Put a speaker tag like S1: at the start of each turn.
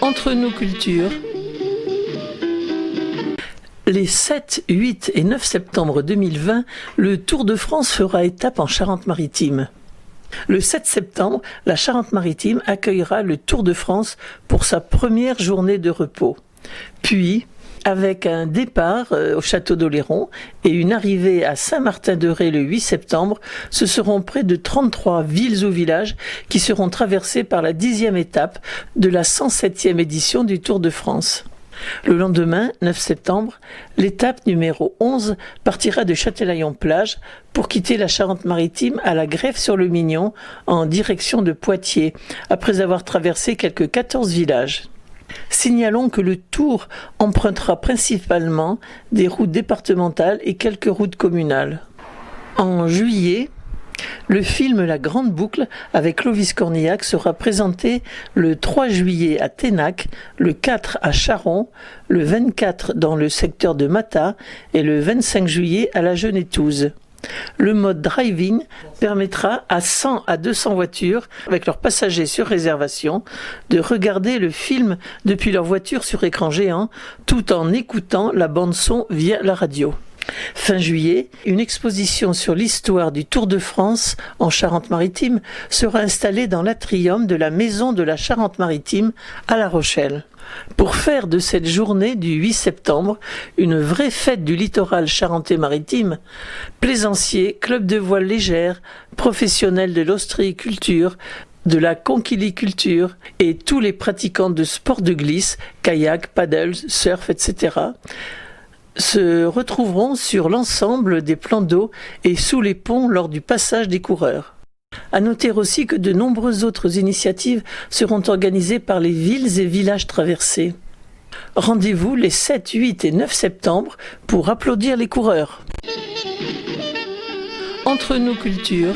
S1: Entre nos cultures. Les 7, 8 et 9 septembre 2020, le Tour de France fera étape en Charente-Maritime. Le 7 septembre, la Charente-Maritime accueillera le Tour de France pour sa première journée de repos. Puis, avec un départ au château d'Oléron et une arrivée à Saint-Martin-de-Ré le 8 septembre, ce seront près de 33 villes ou villages qui seront traversés par la 10e étape de la 107e édition du Tour de France. Le lendemain, 9 septembre, l'étape numéro 11 partira de Châtelaillon-Plage pour quitter la Charente-Maritime à la Grève-sur-le-Mignon en direction de Poitiers, après avoir traversé quelques 14 villages. Signalons que le Tour empruntera principalement des routes départementales et quelques routes communales. En juillet, le film La Grande Boucle avec Clovis Cornillac sera présenté le 3 juillet à Ténac, le 4 à Charon, le 24 dans le secteur de Mata et le 25 juillet à la Genetouze. Le mode drive-in permettra à 100 à 200 voitures, avec leurs passagers sur réservation, de regarder le film depuis leur voiture sur écran géant, tout en écoutant la bande-son via la radio. Fin juillet, une exposition sur l'histoire du Tour de France en Charente-Maritime sera installée dans l'atrium de la Maison de la Charente-Maritime à La Rochelle. Pour faire de cette journée du 8 septembre une vraie fête du littoral charentais-maritime, plaisanciers, clubs de voile légère, professionnels de l'ostréiculture, de la conchiliculture et tous les pratiquants de sports de glisse, kayak, paddle, surf, etc., se retrouveront sur l'ensemble des plans d'eau et sous les ponts lors du passage des coureurs. À noter aussi que de nombreuses autres initiatives seront organisées par les villes et villages traversés. Rendez-vous les 7, 8 et 9 septembre pour applaudir les coureurs. Entre nos cultures.